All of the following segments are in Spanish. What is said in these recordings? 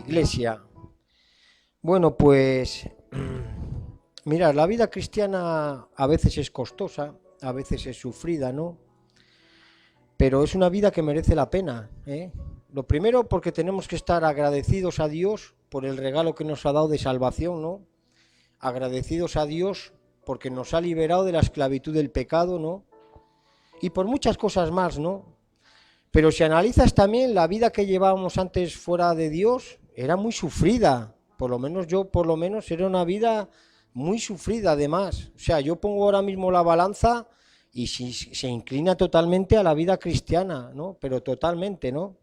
Iglesia. Bueno, pues mirad, la vida cristiana a veces es costosa, a veces es sufrida, ¿no? Pero es una vida que merece la pena, ¿eh? Lo primero porque tenemos que estar agradecidos a Dios por el regalo que nos ha dado de salvación, ¿no? Agradecidos a Dios porque nos ha liberado de la esclavitud del pecado, ¿no? Y por muchas cosas más, ¿no? Pero si analizas también la vida que llevábamos antes fuera de Dios, era muy sufrida. Por lo menos era una vida muy sufrida además. O sea, yo pongo ahora mismo la balanza y si, se inclina totalmente a la vida cristiana, ¿no? Pero totalmente, ¿no?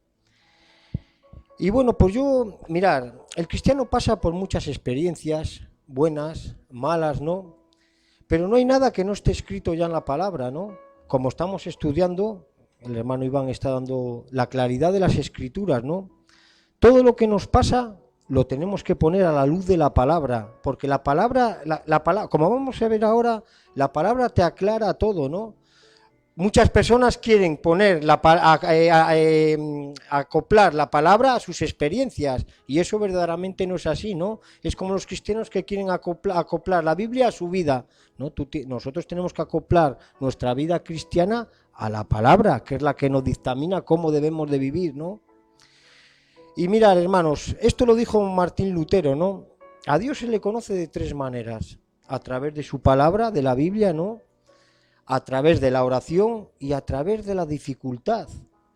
Y bueno, pues yo, mirar, el cristiano pasa por muchas experiencias, buenas, malas, ¿no? Pero no hay nada que no esté escrito ya en la palabra, ¿no? Como estamos estudiando, el hermano Iván está dando la claridad de las escrituras, ¿no? Todo lo que nos pasa lo tenemos que poner a la luz de la palabra, porque la palabra, como vamos a ver ahora, la palabra te aclara todo, ¿no? Muchas personas quieren poner acoplar la palabra a sus experiencias y eso verdaderamente no es así, ¿no? Es como los cristianos que quieren acoplar la Biblia a su vida, ¿no? Nosotros tenemos que acoplar nuestra vida cristiana a la palabra, que es la que nos dictamina cómo debemos de vivir, ¿no? Y mirad, hermanos, esto lo dijo Martín Lutero, ¿no? A Dios se le conoce de tres maneras: a través de su palabra, de la Biblia, ¿no? A través de la oración y a través de la dificultad,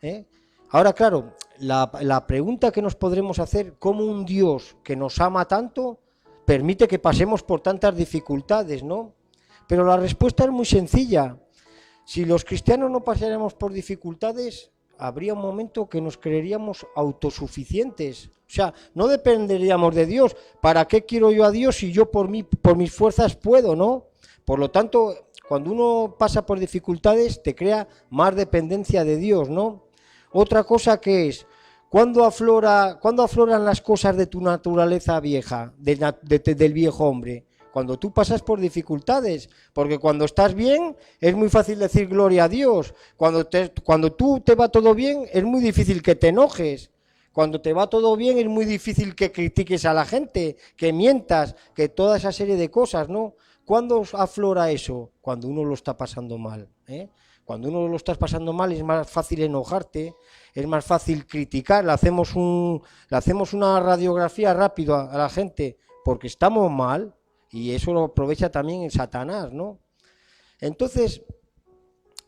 ¿eh? Ahora, claro, la pregunta que nos podremos hacer: ¿cómo un Dios que nos ama tanto permite que pasemos por tantas dificultades, ¿no? Pero la respuesta es muy sencilla. Si los cristianos no pasáramos por dificultades, habría un momento que nos creeríamos autosuficientes. O sea, no dependeríamos de Dios. ¿Para qué quiero yo a Dios si yo por mis fuerzas puedo, ¿no? Por lo tanto, cuando uno pasa por dificultades, te crea más dependencia de Dios, ¿no? Otra cosa que es, ¿cuándo afloran las cosas de tu naturaleza vieja, del viejo hombre? Cuando tú pasas por dificultades, porque cuando estás bien es muy fácil decir gloria a Dios. Cuando tú te va todo bien es muy difícil que te enojes. Cuando te va todo bien es muy difícil que critiques a la gente, que mientas, que toda esa serie de cosas, ¿no? ¿Cuándo aflora eso? Cuando uno lo está pasando mal, ¿eh? Cuando uno lo está pasando mal es más fácil enojarte, es más fácil criticar, le hacemos una radiografía rápido a la gente porque estamos mal. Y eso lo aprovecha también el Satanás, ¿no? Entonces,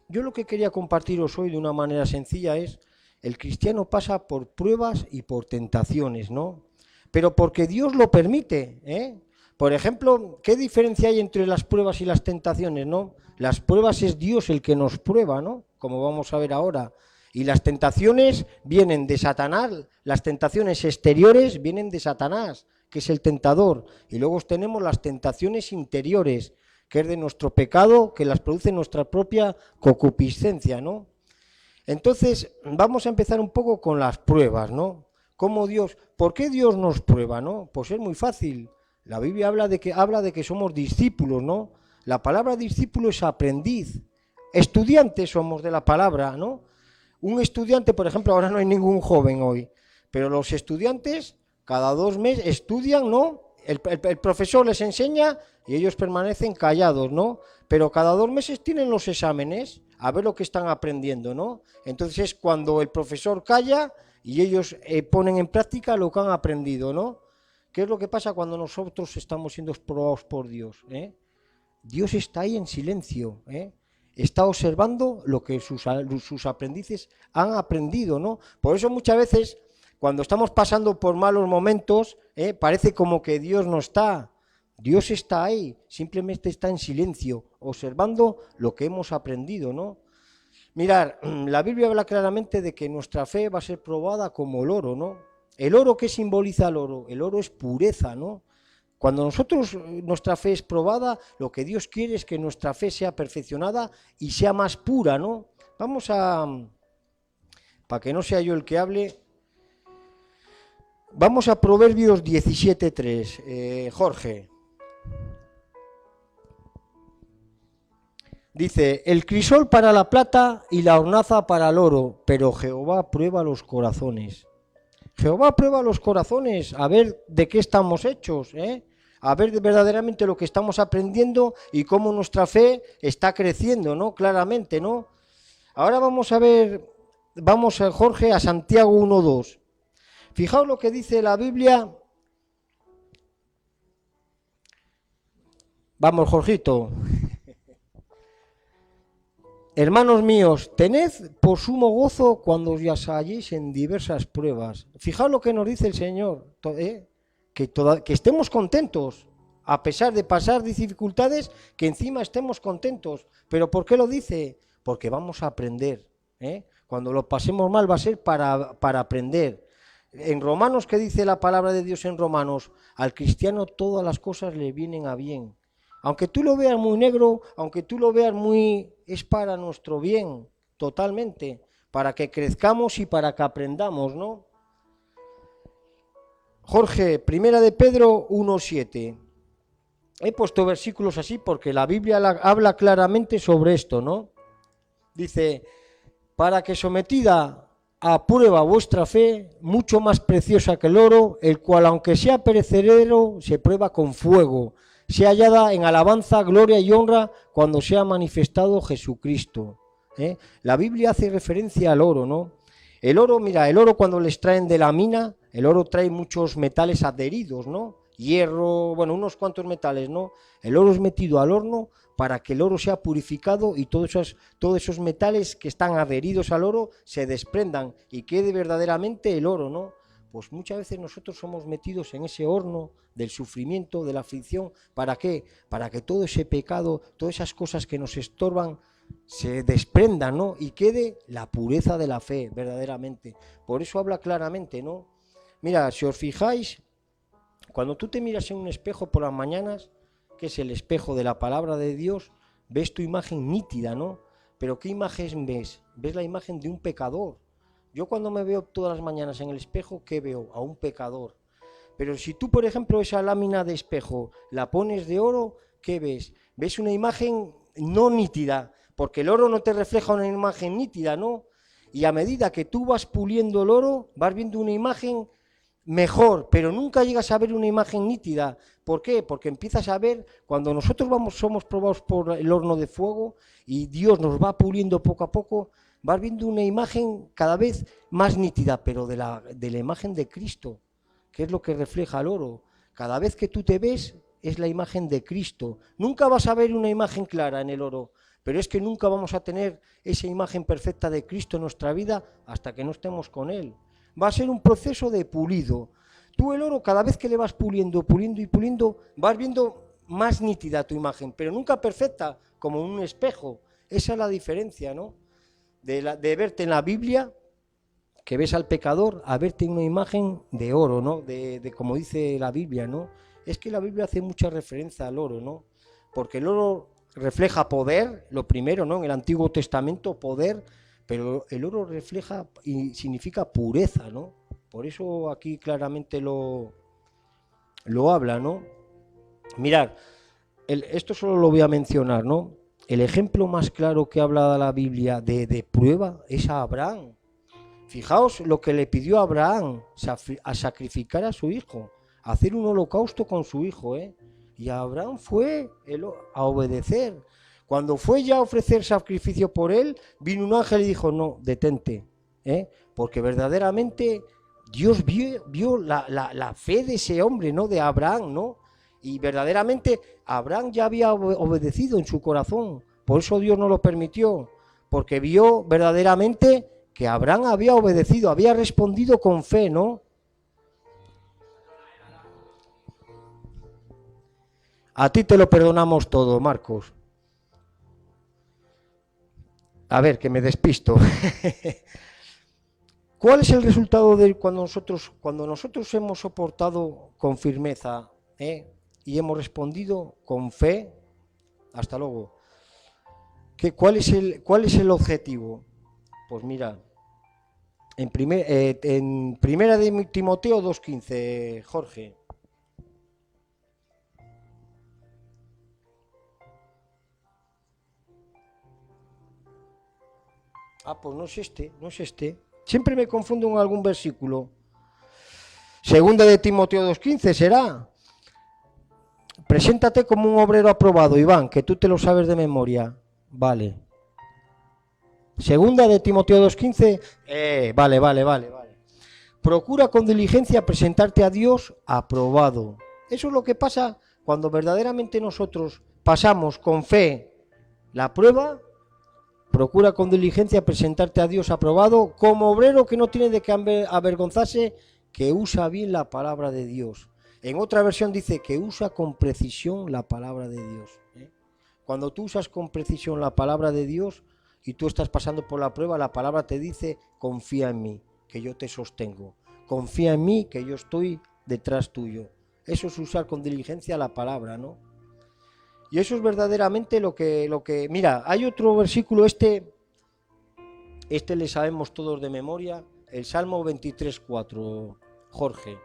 yo lo que quería compartiros hoy de una manera sencilla es: el cristiano pasa por pruebas y por tentaciones, ¿no? Pero porque Dios lo permite, ¿eh? Por ejemplo, ¿qué diferencia hay entre las pruebas y las tentaciones, no? Las pruebas es Dios el que nos prueba, ¿no? Como vamos a ver ahora. Y las tentaciones vienen de Satanás, las tentaciones exteriores vienen de Satanás, que es el tentador. Y luego tenemos las tentaciones interiores, que es de nuestro pecado, que las produce nuestra propia concupiscencia, ¿no? Entonces, vamos a empezar un poco con las pruebas, ¿no? ¿Por qué Dios nos prueba, no? Pues es muy fácil. La Biblia habla de que somos discípulos, ¿no? La palabra discípulo es aprendiz. Estudiantes somos de la palabra, ¿no? Un estudiante, por ejemplo, ahora no hay ningún joven hoy, pero los estudiantes cada 2 meses estudian, ¿no? El profesor les enseña y ellos permanecen callados, ¿no? Pero cada 2 meses tienen los exámenes a ver lo que están aprendiendo, ¿no? Entonces es cuando el profesor calla y ellos ponen en práctica lo que han aprendido, ¿no? ¿Qué es lo que pasa cuando nosotros estamos siendo probados por Dios, ¿eh? Dios está ahí en silencio, ¿eh? Está observando lo que sus aprendices han aprendido, ¿no? Por eso muchas veces, cuando estamos pasando por malos momentos, parece como que Dios no está. Dios está ahí, simplemente está en silencio, observando lo que hemos aprendido, ¿no? Mirar, la Biblia habla claramente de que nuestra fe va a ser probada como el oro, ¿no? ¿El oro qué simboliza el oro? El oro es pureza, ¿no? Cuando nuestra fe es probada, lo que Dios quiere es que nuestra fe sea perfeccionada y sea más pura, ¿no? Para que no sea yo el que hable, vamos a Proverbios 17:3. Jorge. Dice: el crisol para la plata y la hornaza para el oro, pero Jehová prueba los corazones. Jehová prueba los corazones, a ver de qué estamos hechos, a ver verdaderamente lo que estamos aprendiendo y cómo nuestra fe está creciendo, ¿no? Claramente, ¿no? Ahora vamos a ver, vamos, Jorge, a Santiago 1:2. Fijaos lo que dice la Biblia. Vamos, Jorgito. Hermanos míos, tened por sumo gozo cuando os halléis en diversas pruebas. Fijaos lo que nos dice el Señor, que estemos contentos, a pesar de pasar dificultades, que encima estemos contentos. ¿Pero por qué lo dice? Porque vamos a aprender. Cuando lo pasemos mal va a ser para aprender. En Romanos, ¿qué dice la palabra de Dios en Romanos? Al cristiano todas las cosas le vienen a bien. Aunque tú lo veas muy negro, aunque tú lo veas muy... es para nuestro bien, totalmente, para que crezcamos y para que aprendamos, ¿no? Jorge, primera de Pedro 1:7. He puesto versículos así porque la Biblia habla claramente sobre esto, ¿no? Dice, para que sometida a prueba vuestra fe, mucho más preciosa que el oro, el cual aunque sea perecedero, se prueba con fuego, sea hallada en alabanza, gloria y honra cuando sea manifestado Jesucristo. La Biblia hace referencia al oro, ¿no? El oro, mira, el oro cuando le extraen de la mina, el oro trae muchos metales adheridos, ¿no? Hierro, bueno, unos cuantos metales, ¿no? El oro es metido al horno para que el oro sea purificado y todos esos metales que están adheridos al oro se desprendan y quede verdaderamente el oro, ¿no? Pues muchas veces nosotros somos metidos en ese horno del sufrimiento, de la aflicción. ¿Para qué? Para que todo ese pecado, todas esas cosas que nos estorban, se desprendan, ¿no? Y quede la pureza de la fe, verdaderamente. Por eso habla claramente, ¿no? Mira, si os fijáis, cuando tú te miras en un espejo por las mañanas, que es el espejo de la palabra de Dios, ves tu imagen nítida, ¿no? Pero ¿qué imagen ves? Ves la imagen de un pecador. Yo cuando me veo todas las mañanas en el espejo, ¿qué veo? A un pecador. Pero si tú, por ejemplo, esa lámina de espejo la pones de oro, ¿qué ves? Ves una imagen no nítida, porque el oro no te refleja una imagen nítida, ¿no? Y a medida que tú vas puliendo el oro, vas viendo una imagen mejor, pero nunca llegas a ver una imagen nítida. ¿Por qué? Porque empiezas a ver, cuando nosotros somos probados por el horno de fuego y Dios nos va puliendo poco a poco, vas viendo una imagen cada vez más nítida, pero de la imagen de Cristo, que es lo que refleja el oro. Cada vez que tú te ves, es la imagen de Cristo. Nunca vas a ver una imagen clara en el oro, pero es que nunca vamos a tener esa imagen perfecta de Cristo en nuestra vida hasta que no estemos con Él. Va a ser un proceso de pulido. Tú el oro, cada vez que le vas puliendo, puliendo y puliendo, vas viendo más nítida tu imagen, pero nunca perfecta, como un espejo. Esa es la diferencia, ¿no? De verte en la Biblia, que ves al pecador, a verte en una imagen de oro, ¿no? De como dice la Biblia, ¿no? Es que la Biblia hace mucha referencia al oro, ¿no? Porque el oro refleja poder, lo primero, ¿no? En el Antiguo Testamento, poder, pero el oro refleja y significa pureza, ¿no? Por eso aquí claramente lo habla, ¿no? Mirad, esto solo lo voy a mencionar, ¿no? El ejemplo más claro que habla la Biblia de prueba es a Abraham. Fijaos lo que le pidió a Abraham, a sacrificar a su hijo, a hacer un holocausto con su hijo, ¿eh? Y Abraham fue a obedecer. Cuando fue ya a ofrecer sacrificio por él, vino un ángel y dijo, no, detente, porque verdaderamente Dios vio la fe de ese hombre, ¿no? De Abraham, ¿no? Y verdaderamente Abraham ya había obedecido en su corazón, por eso Dios no lo permitió, porque vio verdaderamente que Abraham había obedecido, había respondido con fe, ¿no? A ti te lo perdonamos todo, Marcos. A ver, que me despisto. ¿Cuál es el resultado de cuando nosotros hemos soportado con firmeza y hemos respondido con fe? Hasta luego. ¿Cuál es el objetivo? Pues mira, en primera de Timoteo 2:15, Jorge. Ah, pues no es este. Siempre me confundo en algún versículo. Segunda de Timoteo 2:15 será. Preséntate como un obrero aprobado, Iván, que tú te lo sabes de memoria. Vale. Segunda de Timoteo 2:15. Vale. Procura con diligencia presentarte a Dios aprobado. Eso es lo que pasa cuando verdaderamente nosotros pasamos con fe la prueba. Procura con diligencia presentarte a Dios aprobado como obrero que no tiene de qué avergonzarse, que usa bien la palabra de Dios. En otra versión dice que usa con precisión la palabra de Dios. Cuando tú usas con precisión la palabra de Dios y tú estás pasando por la prueba, la palabra te dice: confía en mí, que yo te sostengo. Confía en mí, que yo estoy detrás tuyo. Eso es usar con diligencia la palabra, ¿no? Y eso es verdaderamente lo que... Mira, hay otro versículo, este le sabemos todos de memoria, el Salmo 23:4, Jorge.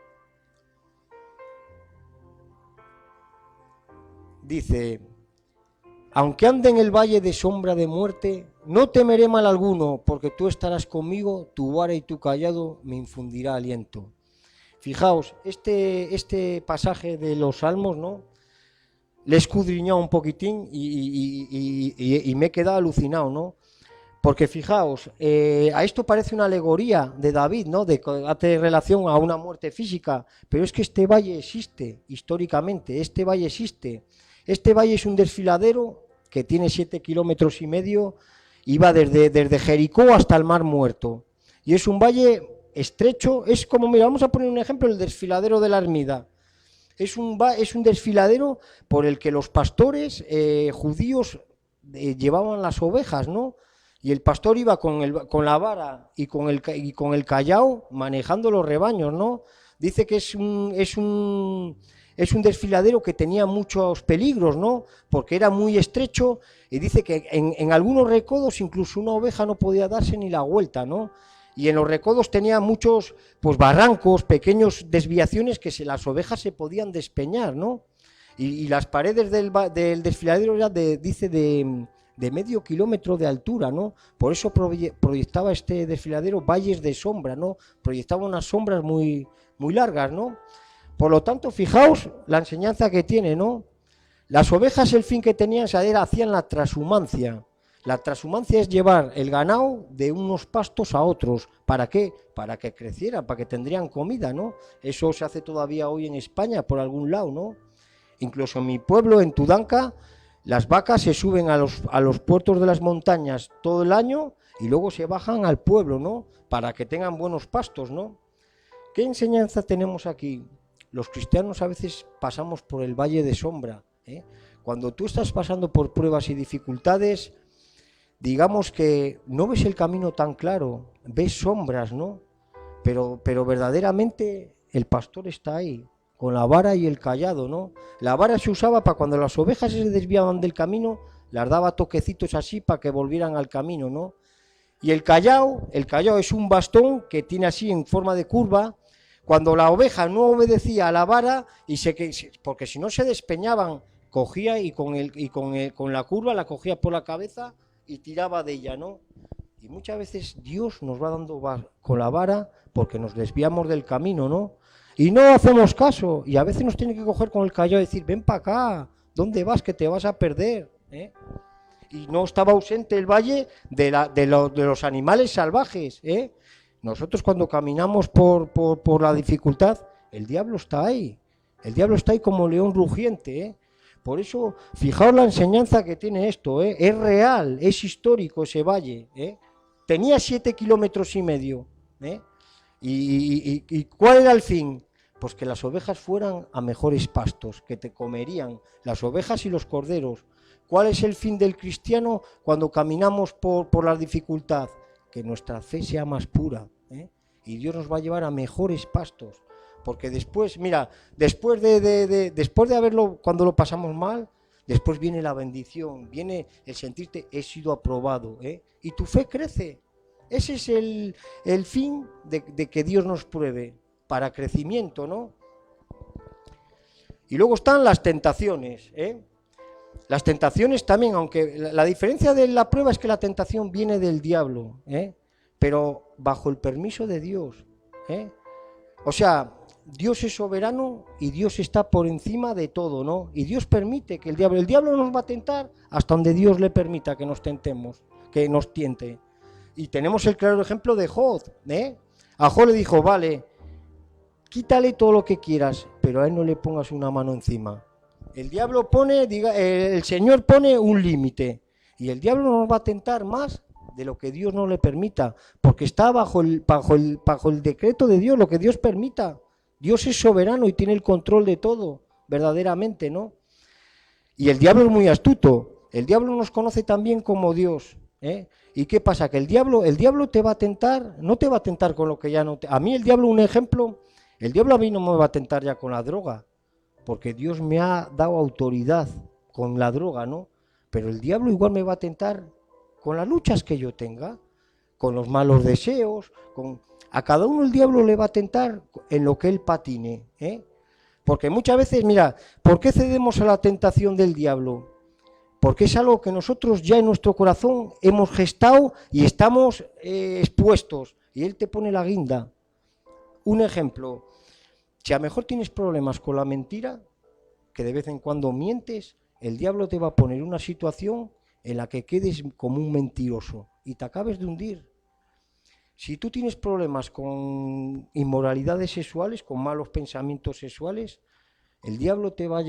Dice: aunque ande en el valle de sombra de muerte, no temeré mal alguno, porque tú estarás conmigo, tu vara y tu cayado me infundirá aliento. Fijaos, este pasaje de los Salmos, ¿no? Le he escudriñado un poquitín y me he quedado alucinado, ¿no? Porque fijaos, a esto parece una alegoría de David, ¿no? Hace relación a una muerte física, pero es que este valle existe históricamente, este valle existe. Este valle es un desfiladero que tiene 7,5 kilómetros y va desde Jericó hasta el Mar Muerto. Y es un valle estrecho, es como, mira, vamos a poner un ejemplo, el desfiladero de la Ermida. Es un desfiladero por el que los pastores judíos llevaban las ovejas, ¿no? Y el pastor iba con la vara y con el cayao manejando los rebaños, ¿no? Dice que es un desfiladero que tenía muchos peligros, ¿no? Porque era muy estrecho, y dice que en algunos recodos incluso una oveja no podía darse ni la vuelta, ¿no? Y en los recodos tenía muchos, pues, barrancos, pequeñas desviaciones que las ovejas se podían despeñar, ¿no? Y las paredes del desfiladero eran de medio kilómetro de altura, ¿no? Por eso proyectaba este desfiladero valles de sombra, ¿no? Proyectaba unas sombras muy, muy largas, ¿no? Por lo tanto, fijaos la enseñanza que tiene, ¿no? Las ovejas, el fin que tenían era, hacían la transhumancia. La transhumancia es llevar el ganado de unos pastos a otros. ¿Para qué? Para que crecieran, para que tendrían comida, ¿no? Eso se hace todavía hoy en España, por algún lado, ¿no? Incluso en mi pueblo, en Tudanca, las vacas se suben a los puertos de las montañas todo el año y luego se bajan al pueblo, ¿no? Para que tengan buenos pastos, ¿no? ¿Qué enseñanza tenemos aquí? Los cristianos a veces pasamos por el valle de sombra, ¿eh? Cuando tú estás pasando por pruebas y dificultades, digamos que no ves el camino tan claro, ves sombras, ¿no? Pero verdaderamente el pastor está ahí, con la vara y el cayado, ¿no? La vara se usaba para cuando las ovejas se desviaban del camino, las daba toquecitos así para que volvieran al camino, ¿no? Y el cayao es un bastón que tiene así en forma de curva. Cuando la oveja no obedecía a la vara, porque si no se despeñaban, cogía y con la curva la cogía por la cabeza y tiraba de ella, ¿no? Y muchas veces Dios nos va dando con la vara porque nos desviamos del camino, ¿no? Y no hacemos caso, y a veces nos tiene que coger con el cayado y decir: ven para acá, ¿dónde vas? Que te vas a perder, ¿eh? Y no estaba ausente el valle de los animales salvajes, ¿eh? Nosotros cuando caminamos por la dificultad, el diablo está ahí como león rugiente, ¿eh? Por eso, fijaos la enseñanza que tiene esto, ¿eh? Es real, es histórico ese valle, ¿eh? Tenía 7,5 kilómetros, ¿eh? ¿Y cuál era el fin? Pues que las ovejas fueran a mejores pastos, que te comerían las ovejas y los corderos. ¿Cuál es el fin del cristiano cuando caminamos por la dificultad? Que nuestra fe sea más pura, ¿eh? Y Dios nos va a llevar a mejores pastos. Porque después, mira, después de haberlo, cuando lo pasamos mal, después viene la bendición, viene el sentirte: he sido aprobado, ¿eh? Y tu fe crece. Ese es el fin de que Dios nos pruebe, para crecimiento, ¿no? Y luego están las tentaciones, ¿eh? Las tentaciones también, aunque la diferencia de la prueba es que la tentación viene del diablo, ¿eh? Pero bajo el permiso de Dios, ¿eh? O sea, Dios es soberano y Dios está por encima de todo, ¿no? Y Dios permite que el diablo nos va a tentar hasta donde Dios le permita que nos tentemos, que nos tiente. Y tenemos el claro ejemplo de Job, ¿eh? A Job le dijo, vale, quítale todo lo que quieras, pero a él no le pongas una mano encima. El diablo pone, el Señor pone un límite y el diablo nos va a tentar más de lo que Dios no le permita, porque está bajo el decreto de Dios, lo que Dios permita. Dios es soberano y tiene el control de todo, verdaderamente, ¿no? Y el diablo es muy astuto, el diablo nos conoce también como Dios, ¿eh? ¿Y qué pasa? Que el diablo te va a tentar, no te va a tentar con lo que ya no te... A mí el diablo, un ejemplo, el diablo a mí no me va a tentar ya con la droga, porque Dios me ha dado autoridad con la droga, ¿no? Pero el diablo igual me va a tentar con las luchas que yo tenga, con los malos deseos, a cada uno el diablo le va a tentar en lo que él patine, ¿eh? Porque muchas veces, mira, ¿por qué cedemos a la tentación del diablo? Porque es algo que nosotros ya en nuestro corazón hemos gestado y estamos expuestos, y él te pone la guinda. Un ejemplo, si a lo mejor tienes problemas con la mentira, que de vez en cuando mientes, el diablo te va a poner una situación en la que quedes como un mentiroso y te acabes de hundir. Si tú tienes problemas con inmoralidades sexuales, con malos pensamientos sexuales, el diablo te va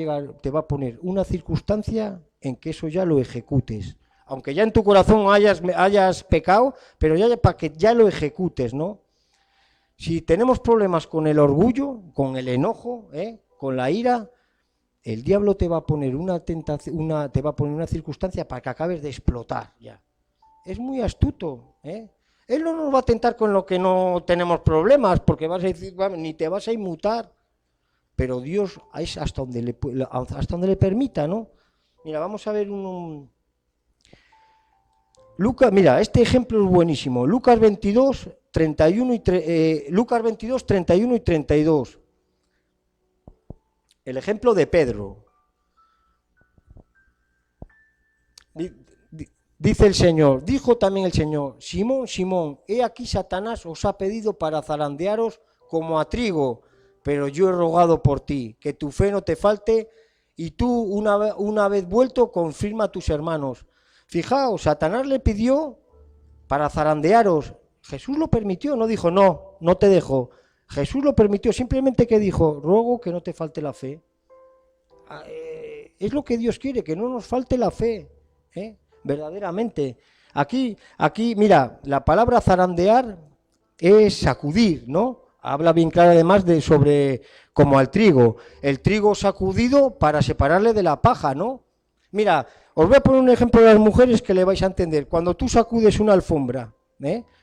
a poner una circunstancia en que eso ya lo ejecutes. Aunque ya en tu corazón hayas pecado, pero ya para que ya lo ejecutes, ¿no? Si tenemos problemas con el orgullo, con el enojo, con la ira, el diablo te va a poner te va a poner una circunstancia para que acabes de explotar ya. Es muy astuto, ¿eh? Él no nos va a tentar con lo que no tenemos problemas, porque vas a decir, ni te vas a inmutar, pero Dios es hasta donde le permita, ¿no? Mira, vamos a ver Lucas, mira, este ejemplo es buenísimo. Lucas 22, 31 Lucas 22, 31 y 32. El ejemplo de Pedro. Dice el Señor, dijo también el Señor, Simón, Simón, he aquí Satanás os ha pedido para zarandearos como a trigo, pero yo he rogado por ti, que tu fe no te falte, y tú, una vez vuelto, confirma a tus hermanos. Fijaos, Satanás le pidió para zarandearos. Jesús lo permitió, no dijo, no, no te dejo. Jesús lo permitió, simplemente que dijo, ruego que no te falte la fe. Es lo que Dios quiere, que no nos falte la fe, verdaderamente. Aquí, mira, la palabra zarandear es sacudir, ¿no? Habla bien claro además sobre como al trigo. El trigo sacudido para separarle de la paja, ¿no? Mira, os voy a poner un ejemplo de las mujeres que le vais a entender. Cuando tú sacudes una alfombra,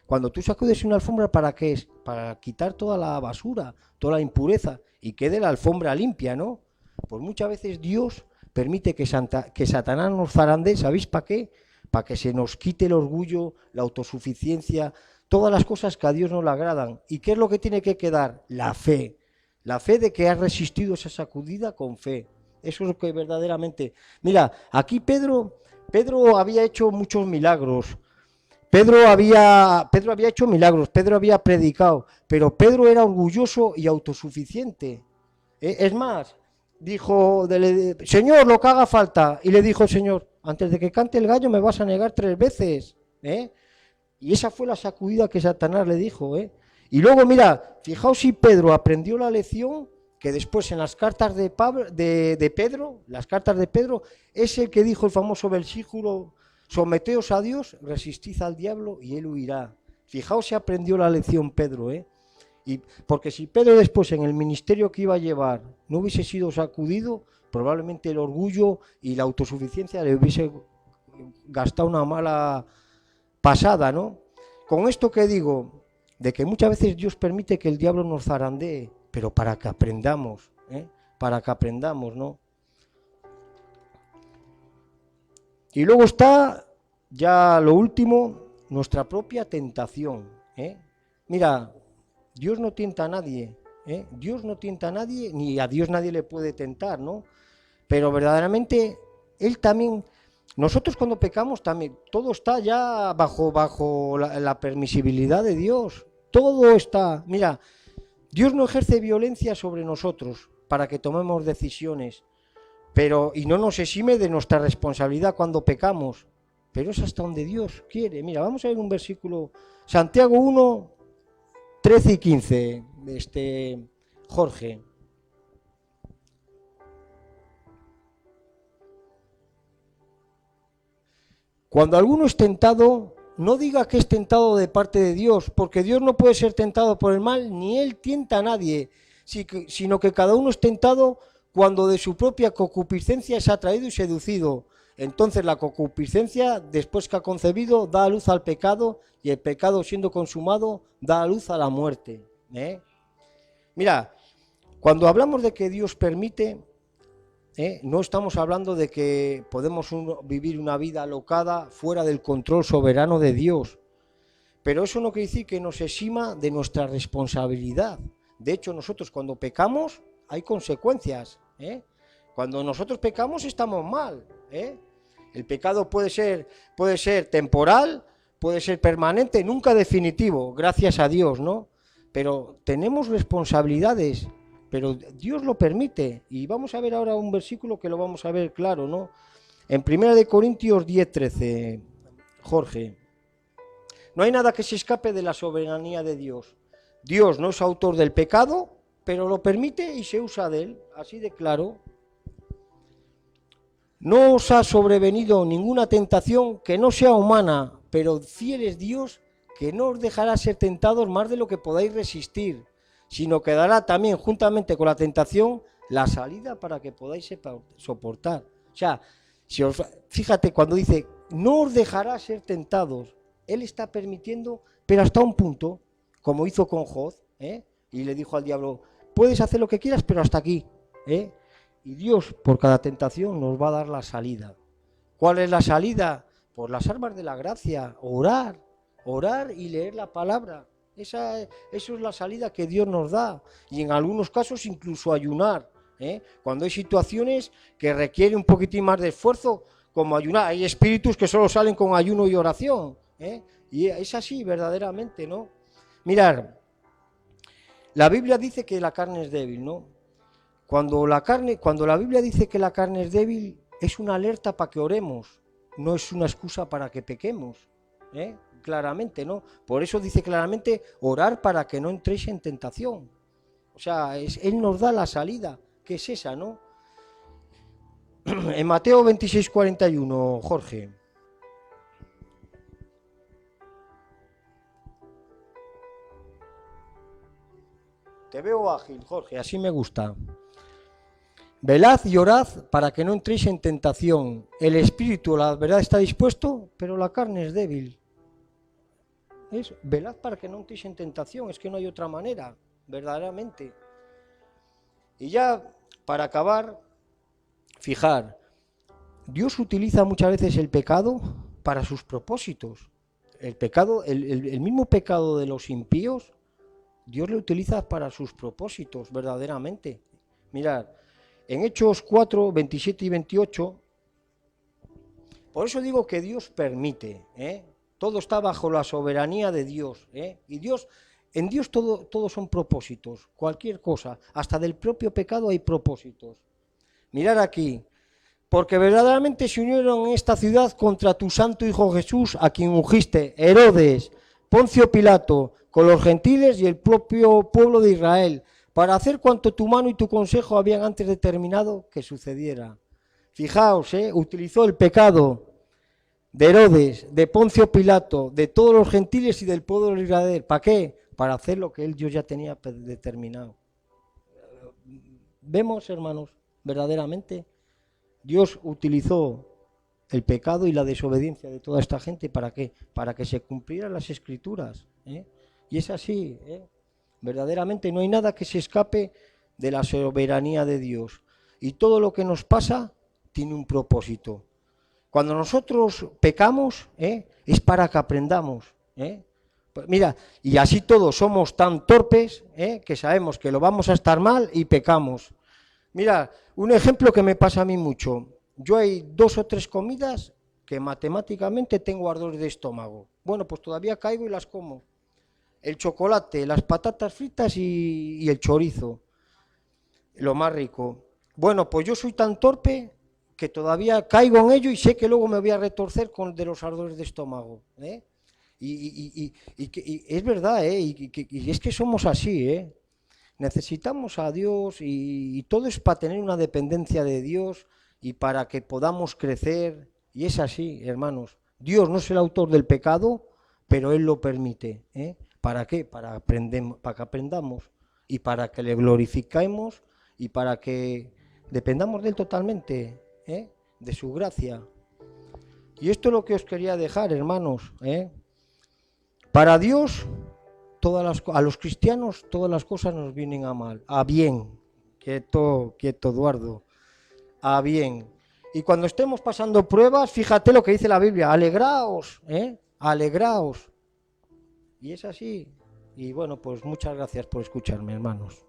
cuando tú sacudes una alfombra, ¿para qué es? Para quitar toda la basura, toda la impureza y quede la alfombra limpia, ¿no? Pues muchas veces Dios permite que Satanás nos zarandee, ¿sabéis para qué? Para que se nos quite el orgullo, la autosuficiencia, todas las cosas que a Dios no le agradan. ¿Y qué es lo que tiene que quedar? La fe de que has resistido esa sacudida con fe. Eso es lo que verdaderamente... Mira, aquí Pedro había hecho muchos milagros. Pedro había hecho milagros, Pedro había predicado, pero Pedro era orgulloso y autosuficiente. Es más, dijo, Señor, lo que haga falta. Y le dijo el Señor, antes de que cante el gallo me vas a negar 3 veces. Y esa fue la sacudida que Satanás le dijo. Y luego, mira, fijaos si Pedro aprendió la lección, que después en las cartas de Pedro, las cartas de Pedro, es el que dijo el famoso versículo, someteos a Dios, resistid al diablo y él huirá. Fijaos si aprendió la lección Pedro, Y porque si Pedro después en el ministerio que iba a llevar no hubiese sido sacudido, probablemente el orgullo y la autosuficiencia le hubiese gastado una mala pasada, ¿no? Con esto que digo, de que muchas veces Dios permite que el diablo nos zarandee, pero para que aprendamos, ¿no? Y luego está, ya lo último, nuestra propia tentación, Mira, Dios no tienta a nadie, Dios no tienta a nadie, ni a Dios nadie le puede tentar, ¿no? Pero verdaderamente, Él también, nosotros cuando pecamos también, todo está ya bajo la permisibilidad de Dios, todo está, mira, Dios no ejerce violencia sobre nosotros para que tomemos decisiones, y no nos exime de nuestra responsabilidad cuando pecamos, pero es hasta donde Dios quiere. Mira, vamos a ver un versículo, Santiago 1, 13 y 15, Jorge. Cuando alguno es tentado, no diga que es tentado de parte de Dios, porque Dios no puede ser tentado por el mal, ni Él tienta a nadie, sino que cada uno es tentado cuando de su propia concupiscencia es atraído y seducido. Entonces la concupiscencia, después que ha concebido, da a luz al pecado, y el pecado, siendo consumado, da a luz a la muerte. Mira, cuando hablamos de que Dios permite, no estamos hablando de que podemos vivir una vida alocada fuera del control soberano de Dios, pero eso no quiere decir que nos exima de nuestra responsabilidad. De hecho, nosotros cuando pecamos hay consecuencias. Cuando nosotros pecamos estamos mal. El pecado puede ser temporal, puede ser permanente, nunca definitivo, gracias a Dios, ¿no? Pero tenemos responsabilidades. Pero Dios lo permite, y vamos a ver ahora un versículo que lo vamos a ver claro, ¿no? En 1 Corintios 10, 13, Jorge, no hay nada que se escape de la soberanía de Dios. Dios no es autor del pecado, pero lo permite y se usa de él, así de claro. No os ha sobrevenido ninguna tentación que no sea humana, pero fiel es Dios, que no os dejará ser tentados más de lo que podáis resistir, sino que dará también, juntamente con la tentación, la salida para que podáis soportar. O sea, fíjate, cuando dice, no os dejará ser tentados, Él está permitiendo, pero hasta un punto, como hizo con Job, y le dijo al diablo, puedes hacer lo que quieras, pero hasta aquí. Y Dios, por cada tentación, nos va a dar la salida. ¿Cuál es la salida? Por las armas de la gracia, orar y leer la palabra. Eso es la salida que Dios nos da, y en algunos casos incluso ayunar, cuando hay situaciones que requieren un poquitín más de esfuerzo, como ayunar. Hay espíritus que solo salen con ayuno y oración, y es así verdaderamente, ¿no? Mirad, la Biblia dice que la carne es débil, ¿no? Cuando la Biblia dice que la carne es débil, es una alerta para que oremos, no es una excusa para que pequemos, claramente, ¿no? Por eso dice claramente, orar para que no entréis en tentación. O sea, Él nos da la salida, que es esa, ¿no? En Mateo 26, 41, Jorge. Te veo ágil, Jorge, así me gusta. Velad y orad para que no entréis en tentación. El espíritu, la verdad, está dispuesto, pero la carne es débil. Velad para que no entréis en tentación, es que no hay otra manera, verdaderamente. Y ya, para acabar, fijar, Dios utiliza muchas veces el pecado para sus propósitos. El pecado, el mismo pecado de los impíos, Dios lo utiliza para sus propósitos, verdaderamente. Mirad, en Hechos 4, 27 y 28, por eso digo que Dios permite, todo está bajo la soberanía de Dios, y en Dios todo son propósitos, cualquier cosa, hasta del propio pecado hay propósitos. Mirad aquí, porque verdaderamente se unieron en esta ciudad contra tu santo Hijo Jesús, a quien ungiste, Herodes, Poncio Pilato, con los gentiles y el propio pueblo de Israel, para hacer cuanto tu mano y tu consejo habían antes determinado que sucediera. Fijaos, utilizó el pecado de Herodes, de Poncio Pilato, de todos los gentiles y del pueblo de Israel. ¿Para qué? Para hacer lo que Dios ya tenía determinado. Vemos, hermanos, verdaderamente, Dios utilizó el pecado y la desobediencia de toda esta gente. ¿Para qué? Para que se cumplieran las Escrituras. Y es así, verdaderamente no hay nada que se escape de la soberanía de Dios. Y todo lo que nos pasa tiene un propósito. Cuando nosotros pecamos, es para que aprendamos. Pues mira, y así todos somos tan torpes, que sabemos que lo vamos a estar mal y pecamos. Mira, un ejemplo que me pasa a mí mucho. Yo hay 2 o 3 comidas que matemáticamente tengo ardor de estómago. Bueno, pues todavía caigo y las como. el chocolate, las patatas fritas y el chorizo, lo más rico. Bueno, pues yo soy tan torpe que todavía caigo en ello y sé que luego me voy a retorcer con de los ardores de estómago, ¿eh? Y es verdad, ¿eh? Y es que somos así, ¿eh? Necesitamos a Dios y todo es para tener una dependencia de Dios y para que podamos crecer. Y es así, hermanos. Dios no es el autor del pecado, pero Él lo permite, ¿eh? ¿Para qué? Para que aprendamos y para que le glorifiquemos y para que dependamos de Él totalmente, ¿eh? De su gracia. Y esto es lo que os quería dejar, hermanos, ¿eh? Para Dios, a los cristianos todas las cosas nos vienen a mal, a bien. Quieto, quieto, Eduardo. A bien. Y cuando estemos pasando pruebas, fíjate lo que dice la Biblia, alegraos, ¿eh? Alegraos. Y es así. Y bueno, pues muchas gracias por escucharme, hermanos.